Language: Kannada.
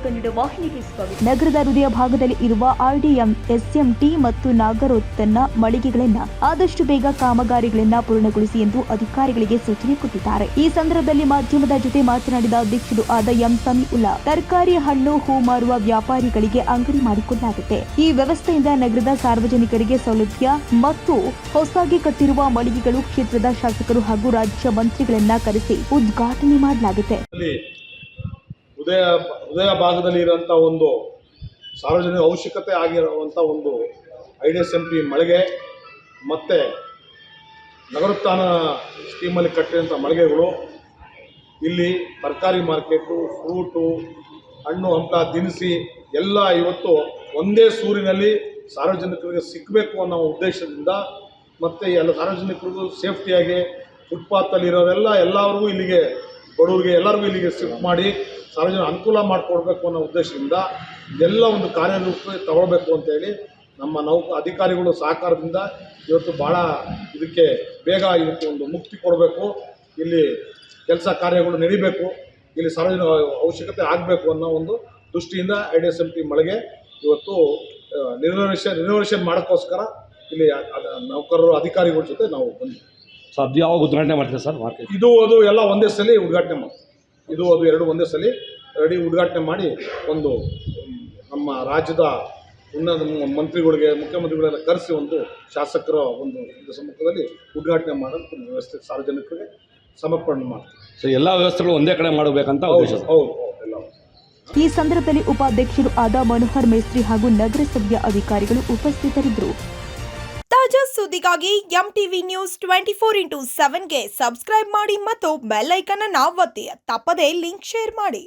ಕನ್ನಡ ವಾಹಿನಿಗೆ ಸ್ವಾಗತ. ನಗರದ ಹೃದಯ ಭಾಗದಲ್ಲಿ ಇರುವ RDM, SMT ಮತ್ತು ನಾಗರೋತ್ತನ್ನ ಮಳಿಗೆಗಳನ್ನ ಆದಷ್ಟು ಬೇಗ ಕಾಮಗಾರಿಗಳನ್ನ ಪೂರ್ಣಗೊಳಿಸಿ ಎಂದು ಅಧಿಕಾರಿಗಳಿಗೆ ಸೂಚನೆ ಕೊಟ್ಟಿದ್ದಾರೆ. ಈ ಸಂದರ್ಭದಲ್ಲಿ ಮಾಧ್ಯಮದ ಜೊತೆ ಮಾತನಾಡಿದ ಅಧ್ಯಕ್ಷರು ಆದ ಎಂ ಸಮೀಉಲ್ಲಾ, ತರಕಾರಿ, ಹಣ್ಣು, ಹೂ ಮಾರುವ ವ್ಯಾಪಾರಿಗಳಿಗೆ ಅಂಗಡಿ ಮಾಡಿಕೊಡಲಾಗುತ್ತೆ. ಈ ವ್ಯವಸ್ಥೆಯಿಂದ ನಗರದ ಸಾರ್ವಜನಿಕರಿಗೆ ಸೌಲಭ್ಯ ಮತ್ತು ಹೊಸದಾಗಿ ಕಟ್ಟಿರುವ ಮಳಿಗೆಗಳು ಕ್ಷೇತ್ರದ ಶಾಸಕರು ಹಾಗೂ ರಾಜ್ಯ ಮಂತ್ರಿಗಳನ್ನ ಕರೆಸಿ ಉದ್ಘಾಟನೆ ಮಾಡಲಾಗುತ್ತೆ. ಹೃದಯ ಭಾಗದಲ್ಲಿ ಇರುವಂತಹ ಒಂದು ಸಾರ್ವಜನಿಕ ಅವಶ್ಯಕತೆ ಆಗಿರುವಂಥ ಒಂದು IDSMT ಮಳಿಗೆ ಮತ್ತು ನಗರೋತ್ಥಾನ ಸ್ಕೀಮಲ್ಲಿ ಕಟ್ಟಿರುವಂಥ ಮಳಿಗೆಗಳು, ಇಲ್ಲಿ ತರಕಾರಿ ಮಾರ್ಕೆಟು, ಫ್ರೂಟು, ಹಣ್ಣು ಹಂಪಲ ದಿನಸಿ ಎಲ್ಲ ಇವತ್ತು ಒಂದೇ ಸೂರಿನಲ್ಲಿ ಸಾರ್ವಜನಿಕರಿಗೆ ಸಿಕ್ಕಬೇಕು ಅನ್ನೋ ಉದ್ದೇಶದಿಂದ ಮತ್ತು ಎಲ್ಲ ಸಾರ್ವಜನಿಕರಿಗೂ ಸೇಫ್ಟಿಯಾಗಿ ಫುಟ್ಪಾತಲ್ಲಿರೋರೆಲ್ಲ ಎಲ್ಲರಿಗೂ ಇಲ್ಲಿಗೆ ಬಡವರಿಗೆ ಎಲ್ಲರಿಗೂ ಇಲ್ಲಿಗೆ ಶಿಫ್ಟ್ ಮಾಡಿ ಸಾರ್ವಜನಿಕ ಅನುಕೂಲ ಮಾಡಿಕೊಡ್ಬೇಕು ಅನ್ನೋ ಉದ್ದೇಶದಿಂದ ಎಲ್ಲ ಒಂದು ಕಾರ್ಯರೂಪ ತಗೊಳ್ಬೇಕು ಅಂತೇಳಿ ನಮ್ಮ ಅಧಿಕಾರಿಗಳು ಸಹಕಾರದಿಂದ ಇವತ್ತು ಭಾಳ ಇದಕ್ಕೆ ಬೇಗ ಇದಕ್ಕೆ ಒಂದು ಮುಕ್ತಿ ಕೊಡಬೇಕು, ಇಲ್ಲಿ ಕೆಲಸ ಕಾರ್ಯಗಳು ನಡಿಬೇಕು, ಇಲ್ಲಿ ಸಾರ್ವಜನಿಕ ಅವಶ್ಯಕತೆ ಆಗಬೇಕು ಅನ್ನೋ ಒಂದು ದೃಷ್ಟಿಯಿಂದ IDSMT ಮಳಿಗೆ ಇವತ್ತು ರಿನೋವೇಷನ್ ಮಾಡೋಕ್ಕೋಸ್ಕರ ಇಲ್ಲಿ ನೌಕರರು ಅಧಿಕಾರಿಗಳ ಜೊತೆ ನಾವು ಬಂದ್ವಿ. ಸೊ ಅದು ಯಾವಾಗ ಉದ್ಘಾಟನೆ ಮಾಡ್ತೀವಿ ಸರ್ ಮಾರ್ಕೆಟ್? ಅದು ಎಲ್ಲ ಒಂದೇ ಸಲ ಉದ್ಘಾಟನೆ ಮಾಡ್ತೀವಿ. ಅದು ಎರಡು ಒಂದೇ ಸಲ ರೆಡಿ ಉದ್ಘಾಟನೆ ಮಾಡಿ ಒಂದು ನಮ್ಮ ರಾಜ್ಯದ ಉನ್ನತ ಮಂತ್ರಿಗಳಿಗೆ, ಮುಖ್ಯಮಂತ್ರಿಗಳೆಲ್ಲ ಕರೆಸಿ ಒಂದು ಶಾಸಕರ ಒಂದು ಸಮ್ಮುಖದಲ್ಲಿ ಉದ್ಘಾಟನೆ ಮಾಡೋದು ವ್ಯವಸ್ಥೆ ಸಾರ್ವಜನಿಕರಿಗೆ ಸಮರ್ಪಣೆ ಮಾಡ್ತೀವಿ. ಸೊ ಎಲ್ಲ ವ್ಯವಸ್ಥೆಗಳು ಒಂದೇ ಕಡೆ ಮಾಡಬೇಕಂತ ಉದ್ದೇಶ. ಹೌದು ಎಲ್ಲ. ಈ ಸಂದರ್ಭದಲ್ಲಿ ಉಪಾಧ್ಯಕ್ಷರು ಆದ ಮನೋಹರ್ ಮೇಸ್ತ್ರಿ ಹಾಗೂ ನಗರಸಭೆಯ ಅಧಿಕಾರಿಗಳು ಉಪಸ್ಥಿತರಿದ್ದರು. ತಾಜಾ ಸುದ್ದಿಗಾಗಿ MTV News 24/7ಗೆ ಸಬ್ಸ್ಕ್ರೈಬ್ ಮಾಡಿ ಮತ್ತು ಬೆಲ್ ಐಕಾನ್ ಅನ್ನು ಒತ್ತಿ. ತಪ್ಪದೇ ಲಿಂಕ್ ಶೇರ್ ಮಾಡಿ.